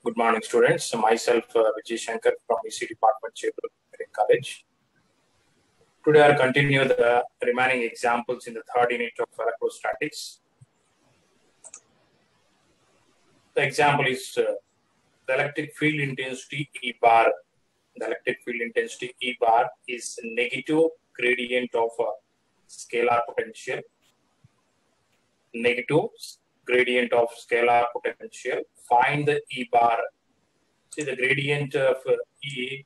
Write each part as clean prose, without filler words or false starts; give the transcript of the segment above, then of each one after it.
Good morning, students. Myself, Vijay Shankar from EC Department, Chebur College. Today, I'll continue the remaining examples in the third unit of electrostatics. The example is the electric field intensity E bar. The electric field intensity E bar is negative gradient of scalar potential. Negative gradient of scalar potential. Find the E bar. See the gradient of E.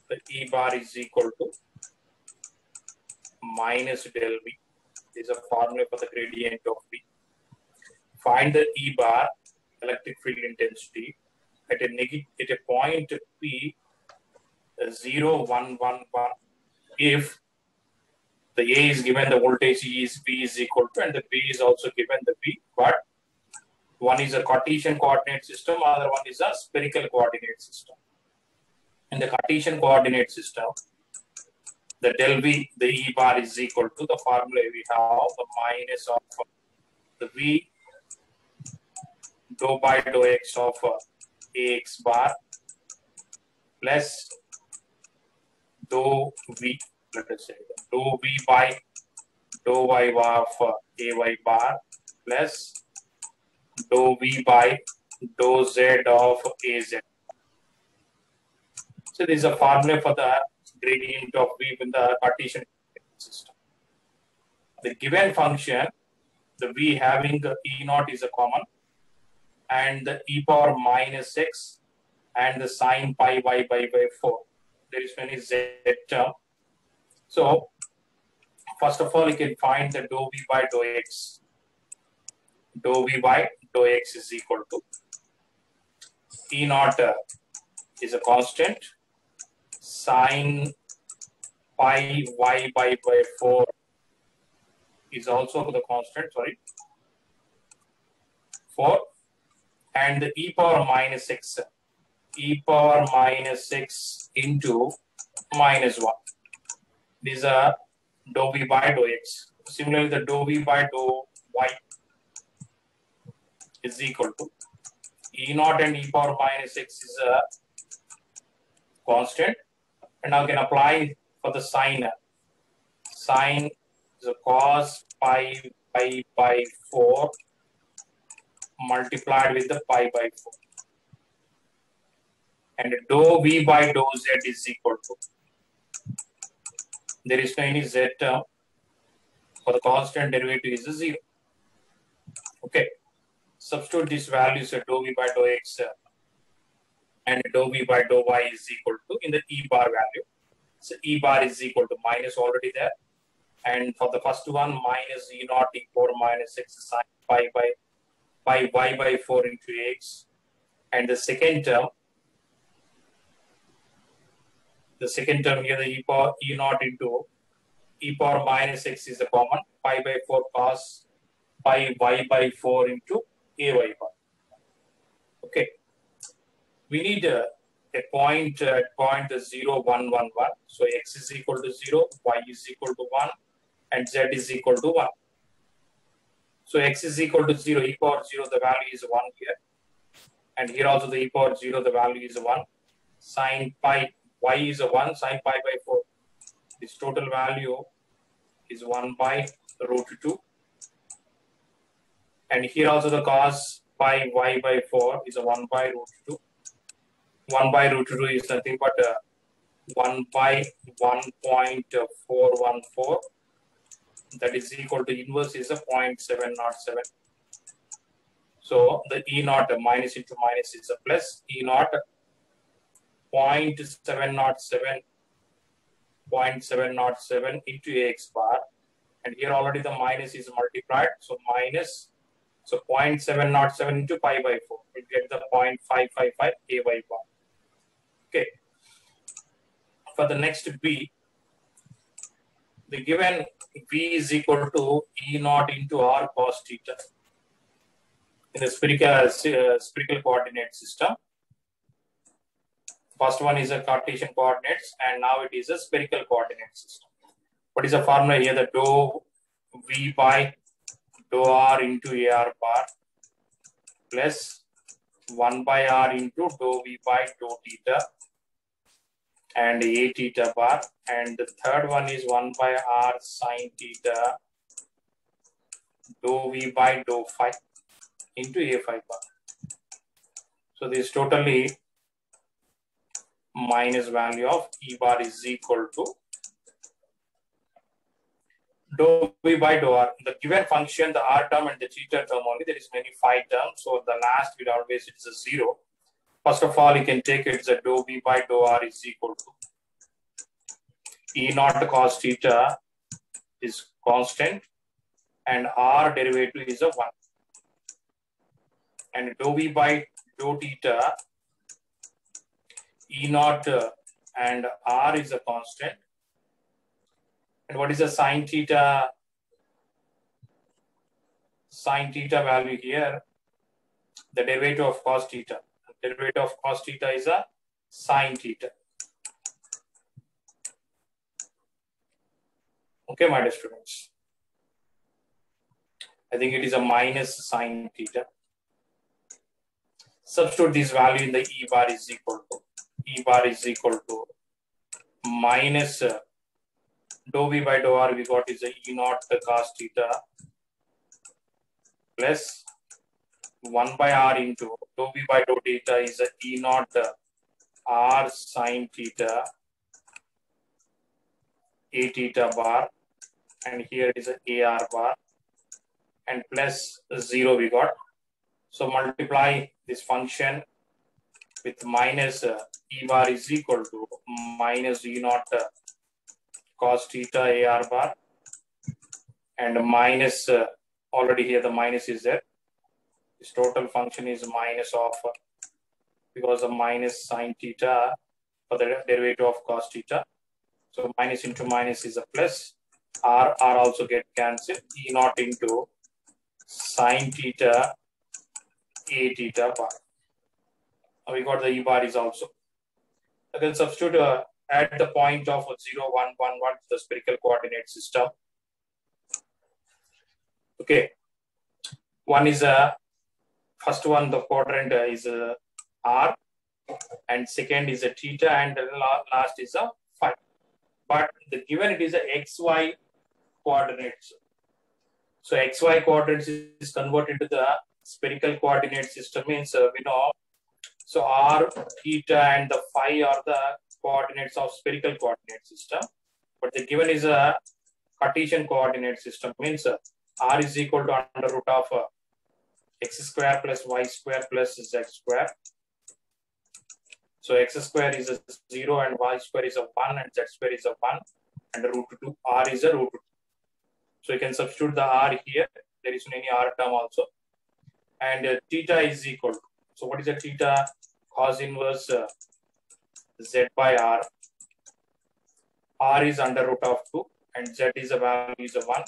The E bar is equal to minus del V. This is a formula for the gradient of V. Find the E bar, electric field intensity, at a point P 0, 1, 1, 1. If the A is given, the voltage E is V is equal to, and the B is also given the V, but one is a Cartesian coordinate system, other one is a spherical coordinate system. In the Cartesian coordinate system, the del V, the E bar is equal to the formula we have, the minus of the V dou by dou x of AX bar plus dou V, let us say, dou V by dou Y of AY bar plus dou V by dou Z of AZ. So this is a formula for the gradient of V in the Cartesian system. The given function, the V having the E naught is a common, and the e power minus x and the sine pi y by 4. There is many z term. So first of all, you can find the dou V by dou x. Dou V by dou x is equal to E naught is a constant, sine pi y by 4 is also the constant, 4, and the e power minus x, into minus 1. These are dou V by dou x. Similarly, the dou V by dou y is equal to E naught and e power minus x is a constant. And now we can apply for the sine. Sine is a cos pi by 4 multiplied with the pi by 4. And dou V by dou Z is equal to, there is no any Z term, for the constant derivative is a 0. Okay. Substitute these values at dou V by dou X and dou V by dou Y is equal to in the E bar value. So E bar is equal to minus already there. And for the first one, minus E naught e power minus x sine pi by y by 4 into x. And the second term here, the e power E naught into e power minus x is a common, pi by 4 cos pi y by 4 into AY bar. Okay. We need a point at point 0, 1, 1, 1. So x is equal to 0, y is equal to 1, and z is equal to 1. So x is equal to 0, e power 0, the value is 1 here. And here also the e power 0, the value is 1. Sine pi, y is a 1, sine pi by 4. This total value is 1 by root 2. And here also the cos pi y by 4 is a 1 by root 2. 1 by root 2 is nothing but 1 by 1.414. That is equal to inverse is a 0.707. So the E naught minus into minus is a plus. E naught 0.707 into AX bar. And here already the minus is multiplied. So minus, so 0.707 into pi by 4. We'll get the 0.555 AY bar. Okay. For the next B, the given V is equal to E naught into R cos theta in the spherical coordinate system. First one is a Cartesian coordinates, and now it is a spherical coordinate system. What is the formula here? The dou V by dou R into AR bar plus 1 by r into dou v by dou theta and a theta bar, and the third one is 1 by r sine theta dou v by dou phi into a phi bar. So this totally minus value of E bar is equal to dou v by dou r. The given function, the r term and the theta term only, there is many phi terms. So the last will always it's a 0. First of all, you can take it as a dou v by dou r is equal to E naught cos theta is constant and r derivative is a 1. And dou v by dou theta, E naught and r is a constant. And what is the sine theta? Sine theta value here, the derivative of cos theta. The derivative of cos theta is a sine theta. Okay, my dear students. I think it is a minus sine theta. Substitute this value in the E bar is equal to minus dou v by dou r we got is a E naught cos theta plus 1 by r into dou v by dou theta is a E naught r sine theta a theta bar, and here it is a ar bar, and plus 0 we got. So multiply this function with minus E bar is equal to minus E naught cos theta AR bar, and minus already here the minus is there. This total function is minus of because of minus sine theta for the derivative of cos theta. So minus into minus is a plus. R also get cancelled. E naught into sine theta a theta bar. Now we got the E bar is also. Again, substitute at the point of 0, 1, 1, 1 the spherical coordinate system. Okay. One is first one, the quadrant is R, and second is a theta, and the last is a phi. But the given it is a XY coordinates. So XY coordinates is converted to the spherical coordinate system means we know. So R, theta, and the phi are the coordinates of spherical coordinate system. But the given is a Cartesian coordinate system means R is equal to under root of x square plus y square plus z square. So x square is a 0 and y square is a 1 and z square is a 1 and root 2. R is a root 2. So you can substitute the R here. There is any R term also. And theta is equal to. So what is a theta? Cos inverse z by r. R is under root of 2 and z is a value is a 1.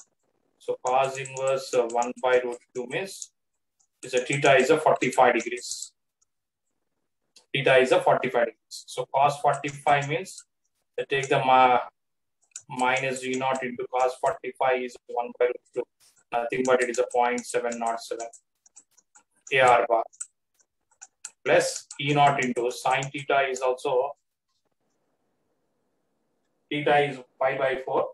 So cos inverse 1 by root 2 means is a theta is a 45 degrees. Theta is a 45 degrees. So cos 45 means they take the minus g naught into cos 45 is 1 by root 2. Nothing but it is a 0.707 AR bar. Plus E naught into sine theta is also theta is pi by 4.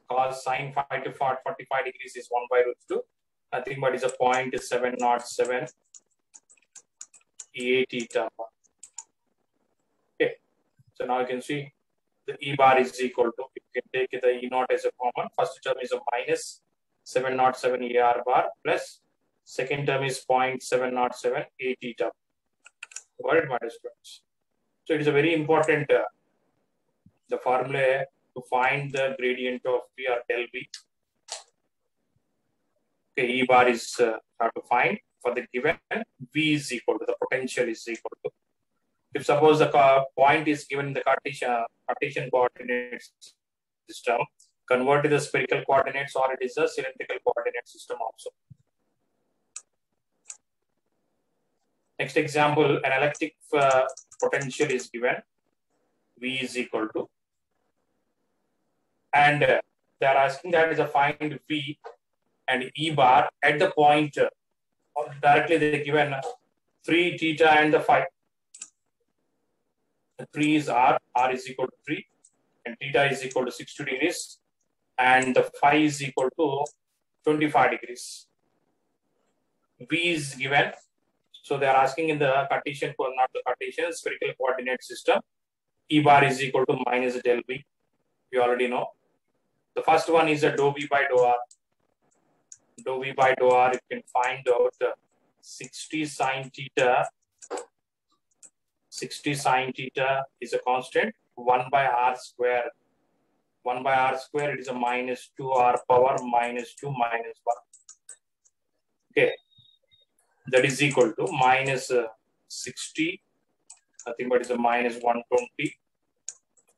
Cos sine 5 to 45 degrees is 1 by root 2. Nothing but is a 0.707 A theta bar. Okay. So now you can see the E bar is equal to, you can take the E naught as a common. First term is a minus 707 AR bar plus second term is 0.707 A theta. Got it, my dear students? So it is a very important the formula to find the gradient of V or del V. Okay, E bar is how to find for the given V is equal to the potential is equal to. If suppose the point is given in the Cartesian coordinate system, convert to the spherical coordinates or it is a cylindrical coordinate system also. Next example, an electric potential is given, V is equal to, and they are asking that is a find V and E bar at the point, directly they given 3 theta and the phi. The 3 is R is equal to 3, and theta is equal to 60 degrees, and the phi is equal to 25 degrees. V is given. So they are asking in the Cartesian, not the Cartesian, spherical coordinate system, E bar is equal to minus del V. We already know. The first one is a dou V by dou R. Dou V by dou R, you can find out 60 sine theta. 60 sine theta is a constant. 1 by R square. 1 by R square, it is a minus 2R power minus 2 minus 1. Okay. That is equal to minus 60, nothing but is a minus 120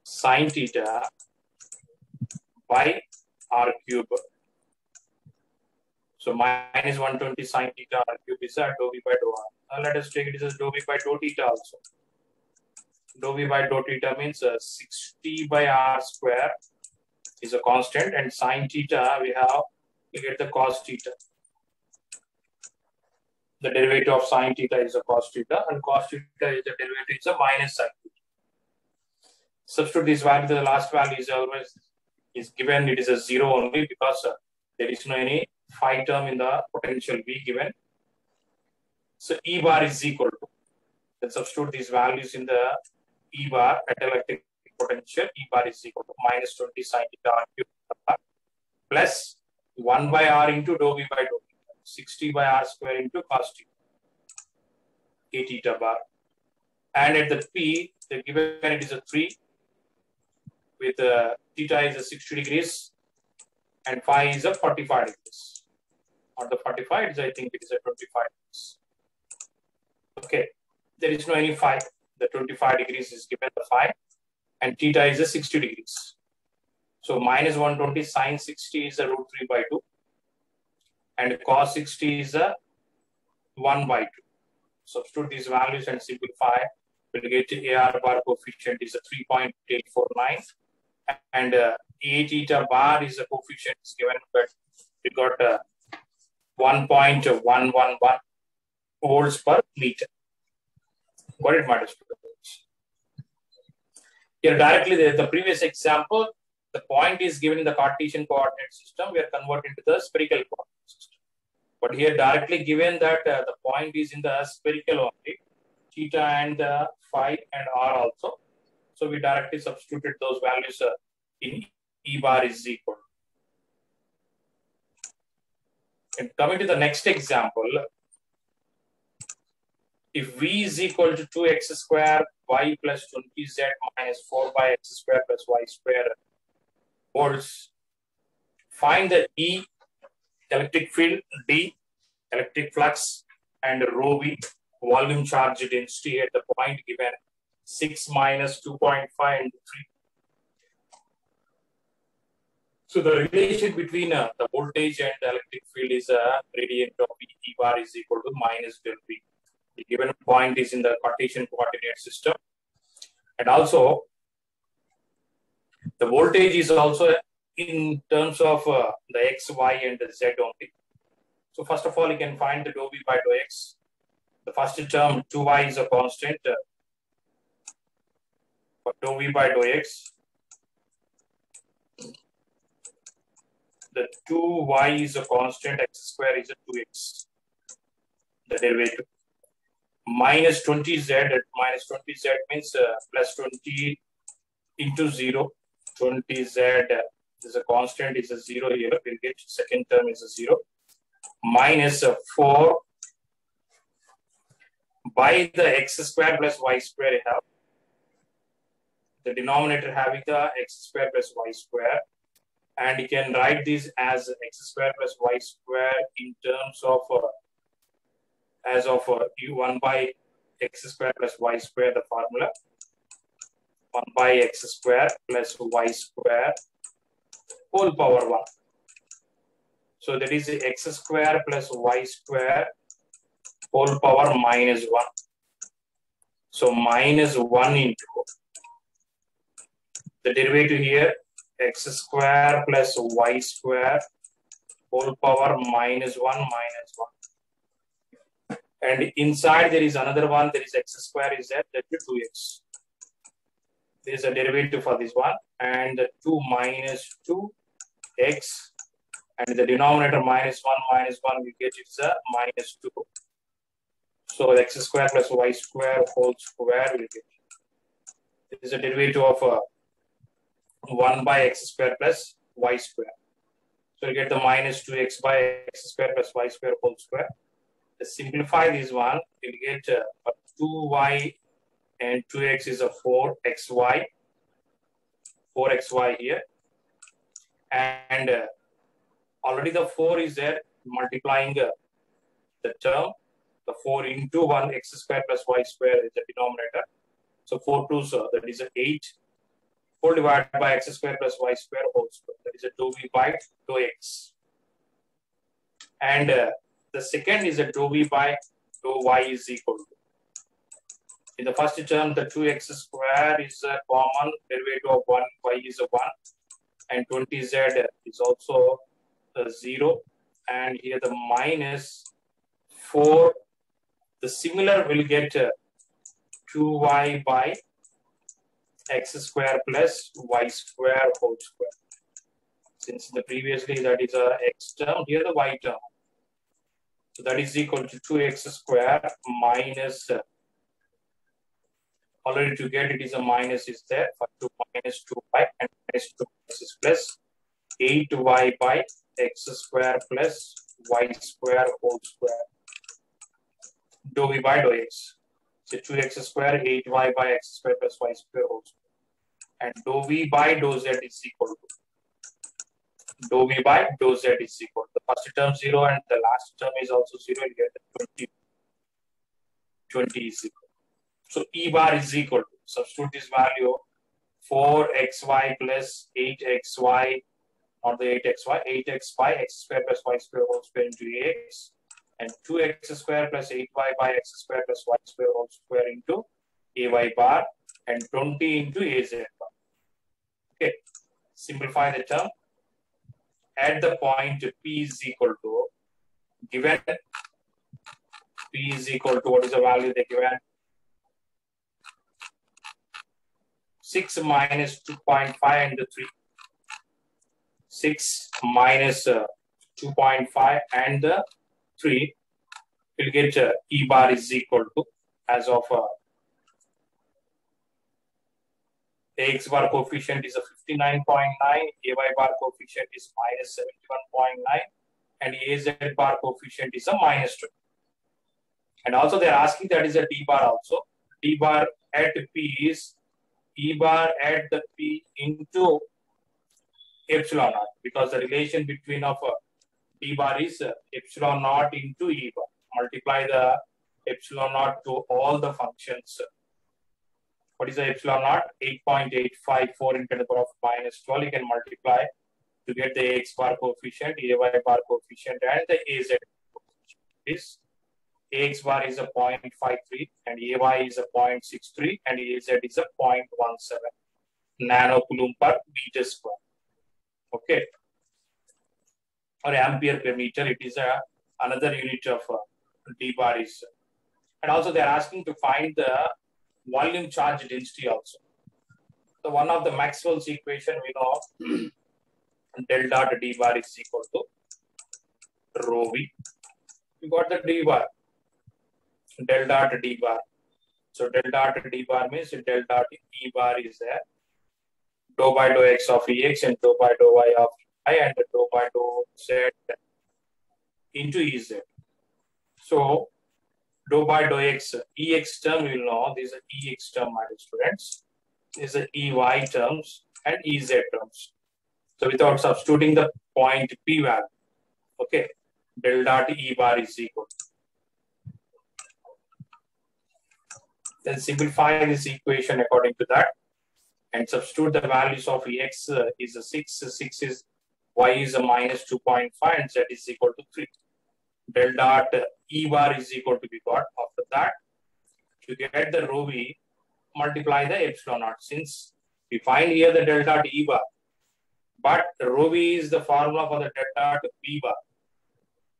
sine theta by R cube. So minus 120 sine theta R cube is a dou V by dou R. Let us take it as dou V by dou theta also. Dou V by dou theta means 60 by R square is a constant, and sine theta we get the cos theta. The derivative of sine theta is a cos theta, and cos theta is the derivative is a minus sine theta. Substitute this value, the last value is always given, it is a 0 only because there is no any phi term in the potential V given. So E bar is equal to, then substitute these values in the E bar at electric potential. E bar is equal to minus 20 sine theta R cube plus 1 by R into dou V by dou. 60 by R square into cos theta, A theta bar. And at the P, the given it is a 3 with theta is a 60 degrees and phi is a 45 degrees. Or the 45 is, I think it is a 25 degrees. Okay, there is no any phi. The 25 degrees is given the phi, and theta is a 60 degrees. So minus 120 sine 60 is a root 3 by 2. And cos 60 is a 1 by 2. Substitute these values and simplify. We'll get AR bar coefficient is a 3.849. And A theta bar is a coefficient is given, but we got 1.111 volts per meter. Got it, my students? Here directly, the previous example, the point is given in the Cartesian coordinate system. We are converting to the spherical coordinate system. But here directly given that the point is in the spherical only, theta and phi and R also. So we directly substituted those values in E bar is equal. And coming to the next example, if V is equal to 2x square y plus 20z minus 4 by x square plus y square volts, find the E electric field, D electric flux, and rho V volume charge density at the point given 6 minus 2.5 and 3. So the relation between the voltage and the electric field is a gradient of E bar is equal to minus del V. The given point is in the Cartesian coordinate system. And also, the voltage is also in terms of the x, y, and the z only. So first of all, you can find the dou V by dou x. The first term, 2y is a constant. For dou V by dou x, the 2y is a constant, x square is a 2x. The derivative. Minus 20z, minus 20z means plus 20 into 0. 20z is a constant, is a 0 here. We'll get second term is a 0. Minus 4 by the x square plus y square you have. The denominator having the x square plus y square. And you can write this as x square plus y square in terms of as of u1 by x square plus y square, the formula 1 by x square plus y square whole power 1. So that is x square plus y square whole power minus 1. So minus 1 into the derivative here, x square plus y square whole power minus 1 minus 1. And inside there is another one, there is x square is there, that is 2x. There is a derivative for this one, and 2 minus 2x, and the denominator minus 1, we get it's a minus 2. So x square plus y square whole square will get. This is a derivative of 1 by x square plus y square. So you get the minus 2x by x square plus y square whole square. To simplify this one, you'll get 2y and 2x is a 4xy. 4xy here. And already the 4 is there, multiplying the term. The 4 into 1 x square plus y square is the denominator. So 4 2s, that is 8. 4 divided by x square plus y square whole square. That is a dou v by dou x. And the second is a dou v by dou y is equal to. In the first term, the 2x square is a common derivative of 1, y is a 1. And 20z is also a 0. And here the minus 4. The similar will get 2y by x square plus y square whole square. Since the previously that is a x term, here the y term. So that is equal to 2x square minus, already to get it is a minus is there, for 2 minus 2y, and minus 2 is plus 8y by x square plus y square whole square. Dou v by dou x. So 2x square, 8y by x square plus y square whole square. And dou v by dou z is equal to. Dou v by dou z is equal to. The first term 0 and the last term is also 0. You get 20. 20 is equal. So E bar is equal to. Substitute this value 4xy plus 8xy, not the 8xy, 8x by x square plus y square whole square into ax. And 2x square plus 8y by x square plus y square whole square into ay bar, and 20 into az bar. Okay, simplify the term. At the point p is equal to, given p is equal to, what is the value they given? 6 minus 2.5 and 3. 6 minus 2.5 and 3, we'll get E bar is equal to, as of AX bar coefficient is a 59.9, AY bar coefficient is minus 71.9, and AZ bar coefficient is a minus 2. And also they're asking that is a D bar also. D bar at P is E bar at the P into epsilon naught, because the relation between of D bar is epsilon naught into E bar. Multiply the epsilon naught to all the functions. What is the epsilon naught? 8.854 into the power of minus 12. You can multiply to get the AX bar coefficient, AY bar coefficient, and the AZ coefficient. This AX bar is a 0.53, and AY is a 0.63, and AZ is a 0.17 nanocoulomb per meter square. Okay. Or ampere per meter, it is another unit of D bar is. And also they are asking to find the volume charge density also. So one of the Maxwell's equation we know del dot D bar is equal to rho v. You got the D bar. Del dot D bar. So del dot D bar means del dot E bar is there. Dou by dou x of Ex and dou by dou y of I, and dou by dou z into Ez. So dou by dou x, Ex term we will know, this is an Ex term, my students. This is an Ey terms and Ez terms. So without substituting the point P value, okay, del dot E bar is equal. Then simplify this equation according to that, and substitute the values of Ex is a 6, 6 is, Y is a minus 2.5, and Z is equal to 3. Del dot E bar is equal to be got. After that, to get the rho v, multiply the epsilon naught. Since we find here the del dot E bar, but rho v is the formula for the del dot B bar,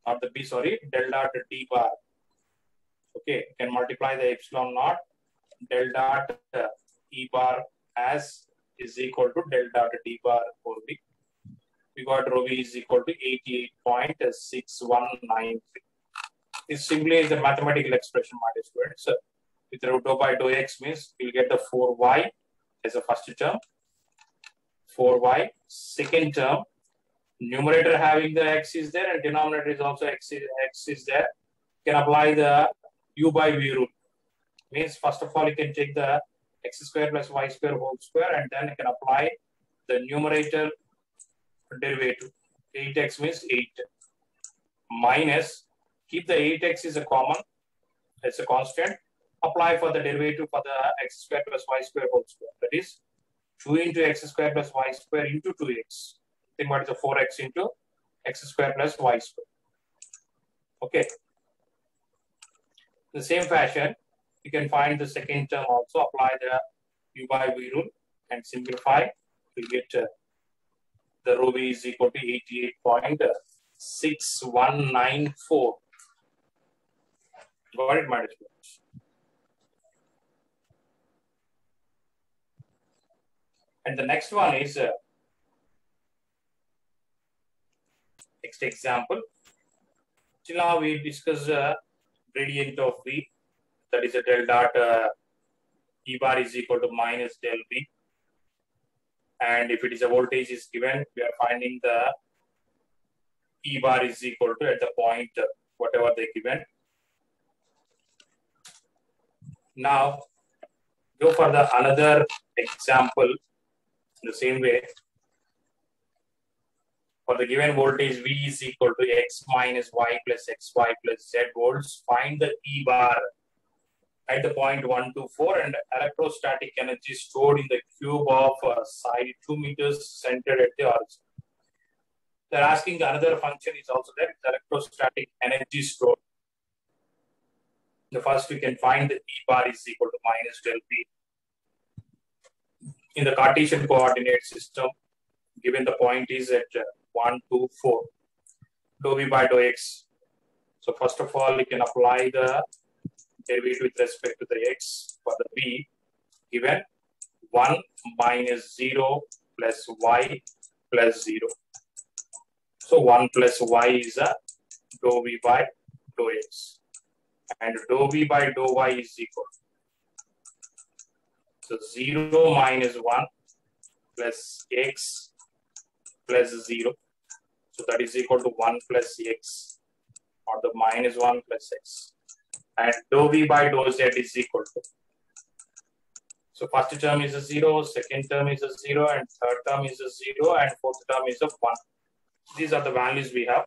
not the B, sorry, del dot D bar. Okay, you can multiply the epsilon naught del dot E bar as is equal to del dot D bar over V. We got rho V is equal to 88.6193. This simply is a mathematical expression, my dear students. With rho by dou x means we'll get the 4y as a first term, 4y. Second term, numerator having the x is there and denominator is also x is there. You can apply the u by v rule. Means first of all you can take the x square plus y square whole square and then you can apply the numerator derivative. 8x means 8 minus, keep the 8x is a common, it's a constant, apply for the derivative for the x square plus y square whole square. That is 2 into x square plus y square into 2x. Think what is the 4x into x square plus y square. Okay. In the same fashion, you can find the second term also, apply the u by v rule and simplify. You get the rho v is equal to 88.6194. Got it, my dear students? And the next one is next example. Till now we discussed gradient of V, that is a del dot E bar is equal to minus del V. And if it is a voltage is given, we are finding the E bar is equal to at the point whatever they given. Now go for the another example in the same way. For the given voltage V is equal to x minus y plus xy plus z volts, find the E bar at the point 1, 2, 4 and electrostatic energy stored in the cube of side 2 meters centered at the origin. They're asking another function is also there, electrostatic energy stored. The first we can find the E bar is equal to minus del P. In the Cartesian coordinate system, given the point is at 1, 2, 4, dou V by dou x. So first of all, you can apply the derivative with respect to the x for the V given 1 minus 0 plus y plus 0. So 1 plus y is a dou V by dou x. And dou V by dou y is equal. So 0 minus 1 plus x plus 0. So that is equal to 1 plus x or the minus 1 plus x. And dou V by dou z is equal to. So first term is a 0, second term is a 0, and third term is a 0, and fourth term is a 1. These are the values we have.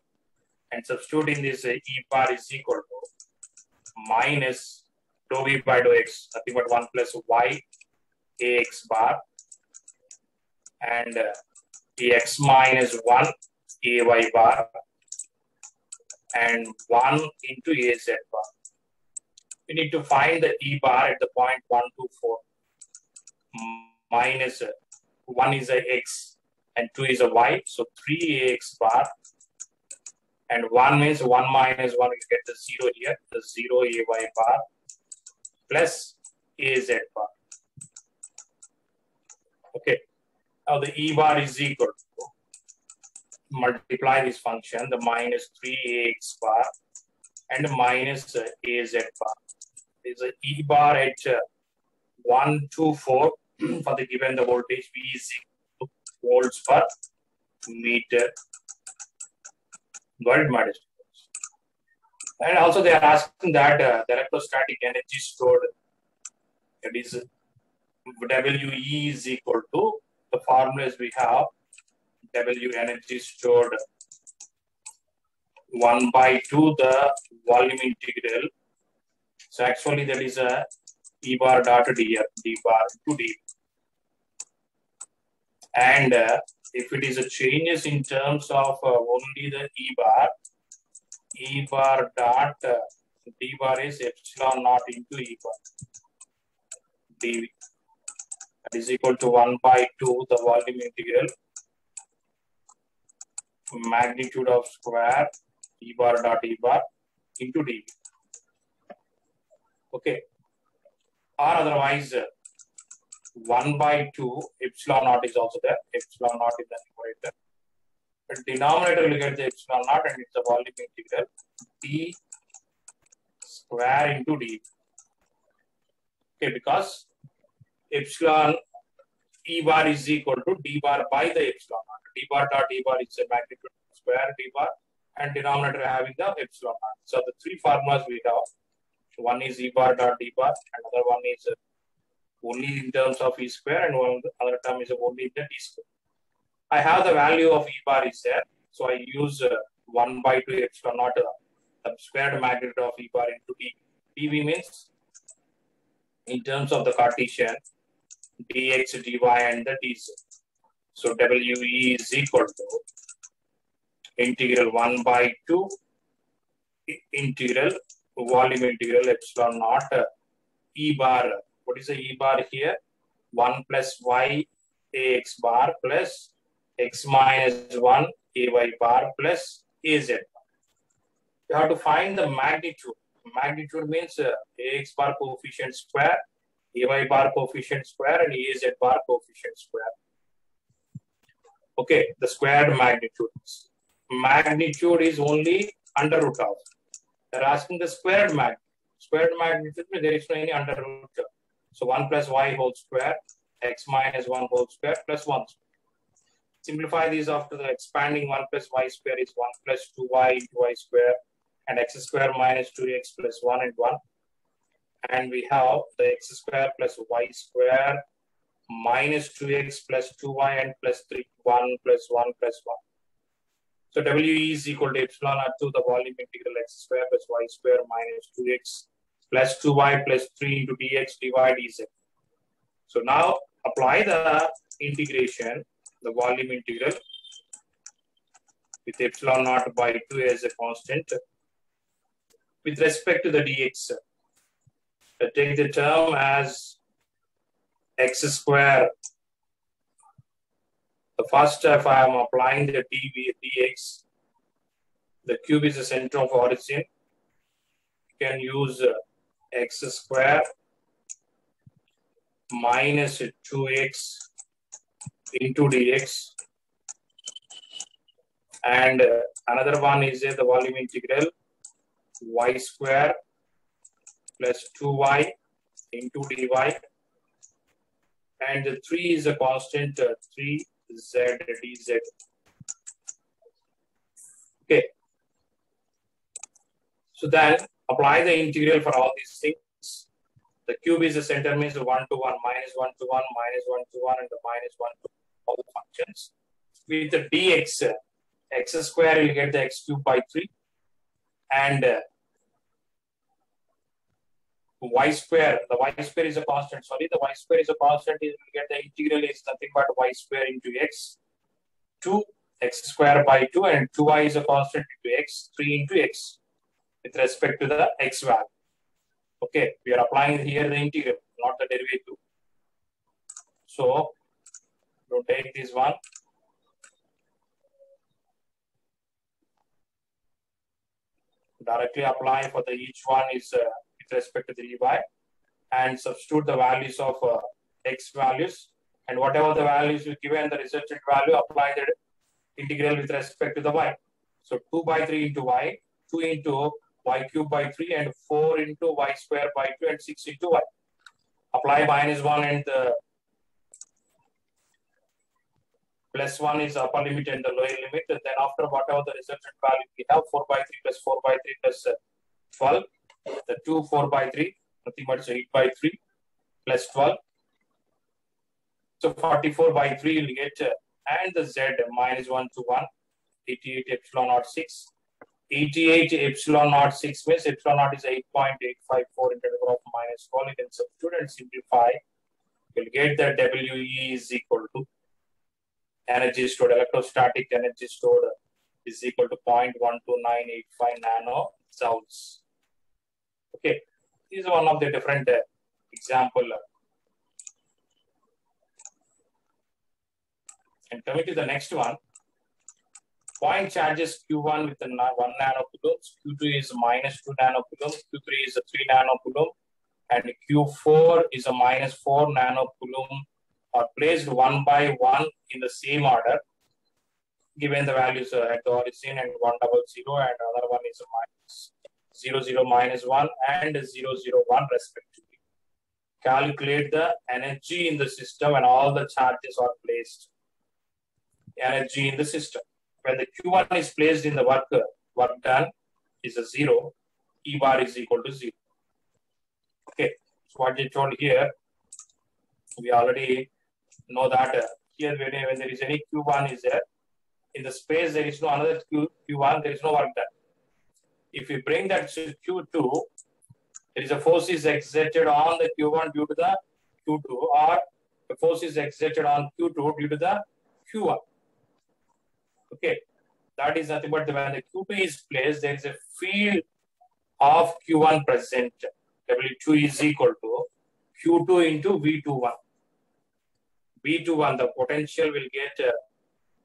And substituting this E bar is equal to minus dou V by dou x, nothing but 1 plus y ax bar, and x minus 1 ay bar, and 1 into az bar. We need to find the E bar at the point 1, 2, 4. Minus 1 is a x and 2 is a y, so 3ax bar, and 1 means 1 minus 1, you get the 0 here, the 0 ay bar plus az bar. Okay, now the E bar is equal to, multiply this function, the minus 3ax bar and minus az bar. Is a E bar at 1, 2, 4 for the given the voltage V is equal to volts per meter. Got it, my dear students? And also they are asking that the electrostatic energy stored, that is WE is equal to the formulas we have. W energy stored 1 by 2 the volume integral. So actually that is a E bar dot d bar to d. And if it is a changes in terms of only the E bar dot d bar is epsilon naught into E bar dV. That is equal to 1 by 2 the volume integral magnitude of square E bar dot E bar into dV. Okay. Or otherwise, 1 by 2 epsilon naught is also there. Epsilon naught is the numerator. But denominator will get the epsilon naught and it's a volume integral d square into d. Okay, because epsilon E bar is equal to d bar by the epsilon naught. D bar dot d bar is a magnitude square d bar and denominator having the epsilon naught. So the three formulas we have. One is E bar dot d bar, another one is only in terms of E square, and one other term is only in the d square. I have the value of E bar is there, so I use 1 by 2 epsilon naught, the squared magnitude of E bar into d. dv means in terms of the Cartesian dx, dy, and the dz. So WE is equal to integral 1 by 2 integral volume integral epsilon naught E bar. What is the E bar here? 1 plus y ax bar plus x minus 1 ay bar plus az. You have to find the magnitude. Magnitude means ax bar coefficient square, ay bar coefficient square, and az bar coefficient square. Okay, the squared magnitude. Magnitude is only under root of. They're asking the squared magnitude. Squared magnitude means there is no any under root. So 1 plus y whole square, x minus 1 whole square plus 1 square. Simplify these after the expanding 1 plus y square is 1 plus 2y into y square and x square minus 2x plus 1 and 1. And we have the x square plus y square minus 2x plus 2y and plus 3, 1 plus 1 plus 1. So WE is equal to epsilon naught to the volume integral x square plus y square minus 2x plus 2y plus 3 into dx dy dz. So now apply the integration, the volume integral with epsilon naught by 2 as a constant with respect to the dx. Take the term as x square. The first, if I am applying the dx, the cube is the center of origin. You can use x square minus 2x into dx. And another one is the volume integral y square plus 2y into dy. And 3 is a constant, 3z dz. Okay. So then apply the integral for all these things. The cube is the center means 1 to 1, minus 1 to 1, minus 1 to 1, and the minus 1 to all the functions. With the dx, x square will get the x cube by 3. And y square, the y square is a constant, sorry, the y square is a constant, you will get the integral is nothing but y square into x, 2 x square by 2, and 2y is a constant into x, 3 into x with respect to the x value. Okay, we are applying here the integral, not the derivative. So, we'll take this one. Directly apply for the each one is with respect to the dy and substitute the values of x values, and whatever the values you given the resultant value, apply the integral with respect to the y. So 2 by 3 into y, 2 into y cube by 3, and 4 into y square by 2, and 6 into y. Apply minus 1 and the plus 1 is upper limit and the lower limit. And then after whatever the resultant value we have, 4 by 3 plus 4 by 3 plus 12. The 2 4 by 3, nothing but 8 by 3 plus 12. So 44 by 3 you will get, and the z minus 1 to 1, 88 epsilon naught 6. 88 epsilon naught 6 means epsilon naught is 8.854 into the power of minus 12. You can substitute and simplify. You will get that WE is equal to energy stored, electrostatic energy stored is equal to 0.12985 nano joules. Okay, this is one of the different example. And coming to the next one, point charges Q1 with 1 nanocoulombs, Q2 is minus 2 nanocoulombs, Q3 is 3 nanocoulombs, and Q4 is a -4 nanocoulomb are placed one by one in the same order, given the values at the origin and 100 and another one is a -00 -1 and 001 respectively. Calculate the energy in the system when all the charges are placed. Energy in the system. When the Q1 is placed in the work done is a 0, E bar is equal to 0. Okay, so what they told here, we already know that here when there is any Q1 is there, in the space there is no another Q1, there is no work done. If we bring that to Q2, there is a force is exerted on the Q1 due to the Q2, or the force is exerted on Q2 due to the Q1. Okay, that is nothing but when the Q2 is placed, there is a field of Q1 present. W2 is equal to Q2 into V21. V21, the potential will get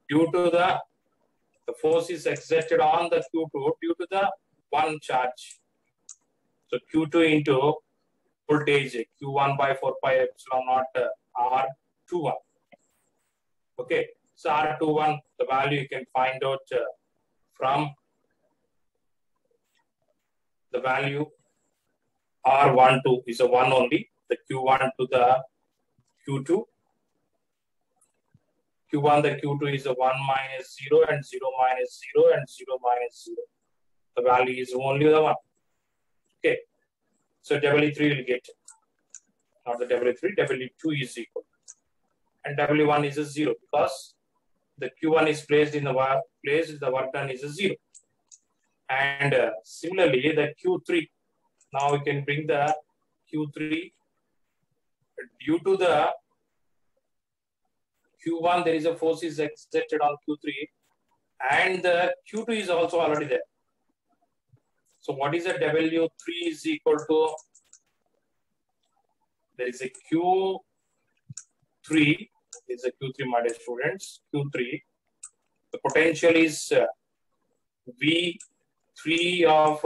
due to the force is exerted on the Q2 due to the one charge. So Q2 into voltage Q1 by 4 pi epsilon naught R21. Okay, so R21, the value you can find out from the value R12 is a 1 only, the Q1 to the Q2. Q1, the Q2 is a 1 minus 0 and 0 minus 0 and 0 minus 0. The value is only the 1. Okay. So W3 will get, not the W3, W2 is equal. And W1 is a 0 because the Q1 is placed in the place, the work done is a 0. And similarly, the Q3, now we can bring the Q3 due to the Q1, there is a force is exerted on Q3 and the Q2 is also already there. So what is the W3 is equal to, there is a Q3, is a Q3, my dear students, Q3. The potential is V3 of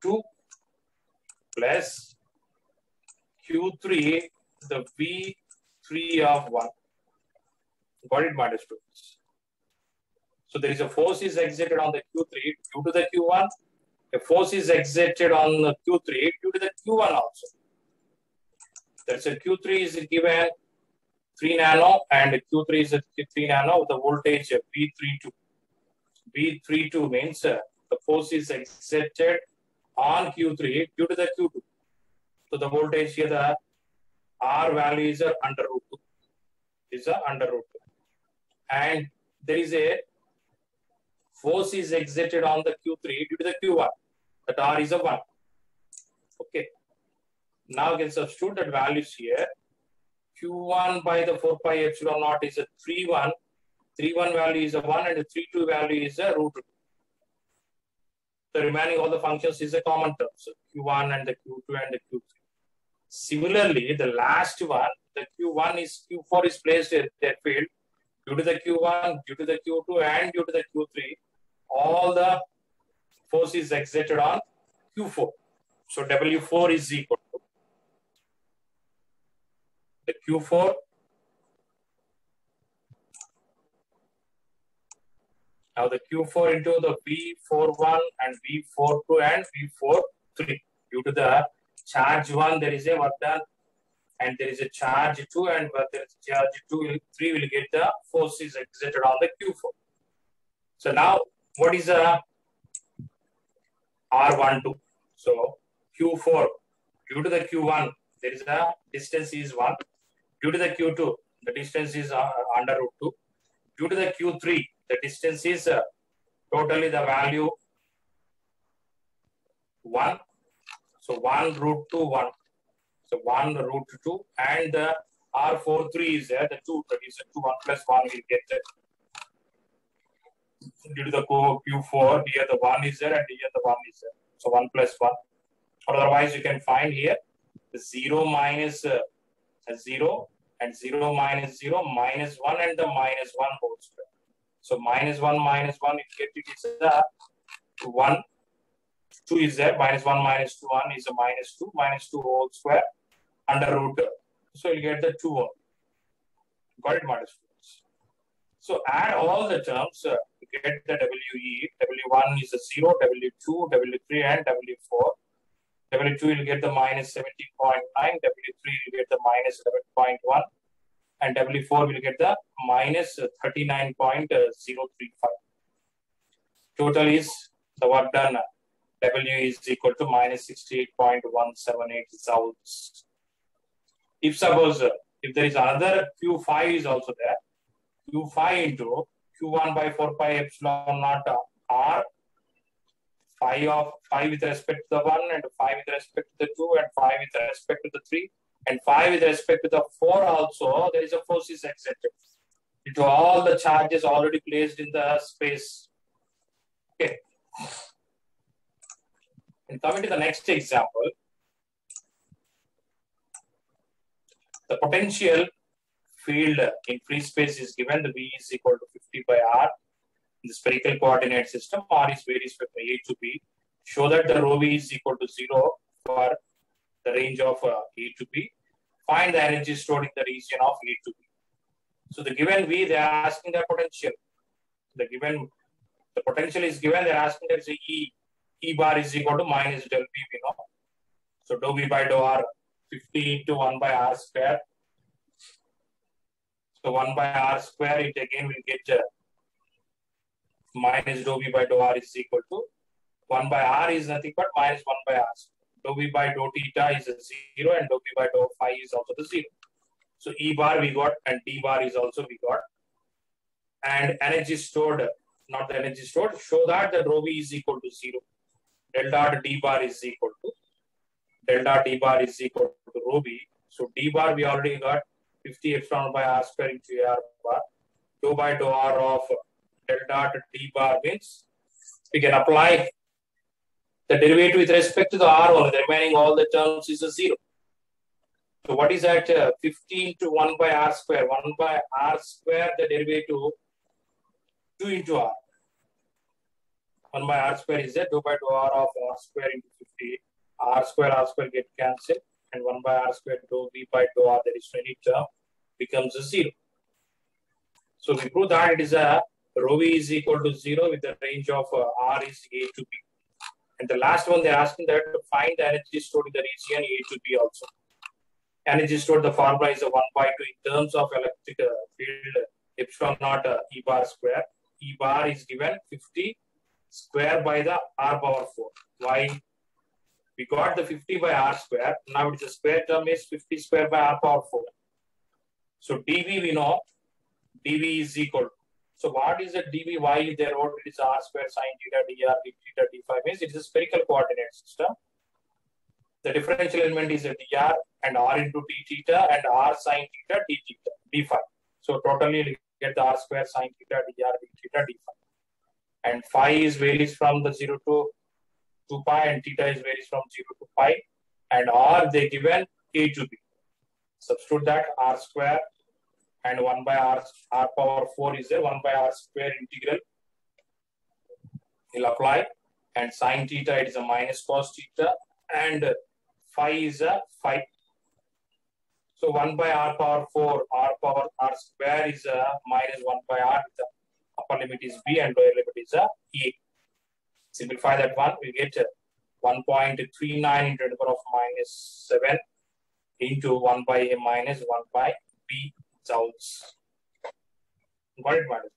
2 plus Q3, the V3 of 1. Got it, my dear students? So there is a force is exerted on the Q3 due to the Q1. A force is exerted on the Q3 due to the Q1 also. That's a Q3 is given 3 nano and Q3 is 3 nano with the voltage V32. V32 means the force is exerted on Q3 due to the Q2. So the voltage here, the R value is under root 2. Is under root 2. And there is a force is exerted on the Q3 due to the Q1. That R is a 1. Okay. Now we can substitute that values here. Q1 by the 4 pi epsilon naught is a 3-1. 3-1 value is a 1 and the 3-2 value is a root 2. The remaining all the functions is a common term. So Q1 and the Q2 and the Q3. Similarly, the last one, the Q4 is placed in their field due to the Q1, due to the Q2 and due to the Q3. All the force is exerted on Q4. So W4 is equal to the Q4 now the Q4 into the V41 and V42 and V43. Due to the charge 1, there is a work done, and there is a charge 2, and where there is charge 2, 3 will get the force is exerted on the Q4. So now, what is a R12? So Q4, due to the Q1, there is a distance is 1. Due to the Q2, the distance is under root 2. Due to the Q3, the distance is totally the value 1. So 1 root 2, 1. So 1 root 2 and the R43 is there, the 2, that is 2, 1 plus 1 will get that. Due to the Q4, here the 1 is there and here the 1 is there. So 1 plus 1. Otherwise, you can find here the 0 minus 0 and 0 minus 0 minus 1 and the minus 1 whole square. So minus 1 minus 1, you get it is 1 2 is there, minus 1 minus 2, 1 is a minus 2 whole square under root. So you'll get the 2 1. Got it, my students? So add all the terms to get the WE. W1 is a 0, W2, W3, and W4. W2 will get the minus 17.9, W3 will get the minus 11.1, and W4 will get the minus 39.035. Total is the work done. W is equal to minus 68.178 joules. If suppose if there is another Q5 is also there, Q5 into Q1 by 4 pi epsilon naught R, 5 with respect to the 1, and 5 with respect to the 2, and 5 with respect to the 3, and 5 with respect to the 4 also, there is a force is exerted due to all the charges already placed in the space. Okay. And coming to the next example, the potential field in free space is given. The V is equal to 50 by R. In the spherical coordinate system, R is varies from A to B. Show that the rho V is equal to 0 for the range of A to B. Find the energy stored in the region of A to B. So the given V, they are asking the potential. The potential is given, they are asking there is a E. E bar is equal to minus del V, we know. So dou V by dou R, 50 into 1 by R square. So 1 by R square, it again will get minus dou V by dou R is equal to 1 by R is nothing but minus 1 by R. Dou V by dou theta is a 0, and dou V by dou phi is also the 0. So E bar we got, and D bar is also we got. And energy stored, not the energy stored, show that the rho V is equal to 0. Del dot D bar is equal to rho V. So D bar we already got 50 epsilon by R square into R bar. Dou by dou R of del dot D bar means we can apply the derivative with respect to the R only. The remaining all the terms is a 0. So what is that? 50 into 1 by R square. 1 by R square, the derivative 2 into R. 1 by R square is that dou by dou R of R square into 50. R square get cancelled, and 1 by R square dou V by dou R, there is any term, becomes a 0. So we prove that it is a rho V is equal to 0 with the range of R is A to B. And the last one, they are asking that to find the energy stored in the region A to B also. Energy stored, the formula is a 1 by 2 in terms of electric field epsilon naught E bar square. E bar is given 50 square by the R power 4. Why? We got the 50 by R square. Now it is a square term is 50 square by R power 4. So dV we know, dV is equal to. So what is the dV? Why they wrote it is R square sine theta dr d theta d phi means it is a spherical coordinate system. The differential element is a dr and R into d theta and R sine theta d theta d phi. So totally you get the R square sine theta dr d theta d phi. And phi is varies from the 0 to 2 pi, and theta is varies from 0 to pi, and R they given A to B. Substitute that R square and 1 by R power 4 is there, 1 by R square integral. We'll apply, and sine theta it is a minus cos theta, and phi is a phi. So 1 by R power 4, R power R square is a minus 1 by R. The upper limit is B and lower limit is a A. Simplify that one, we get 1.39 into 10 to the power of minus 7 into 1 by A minus 1 by B joules. Got it, madam?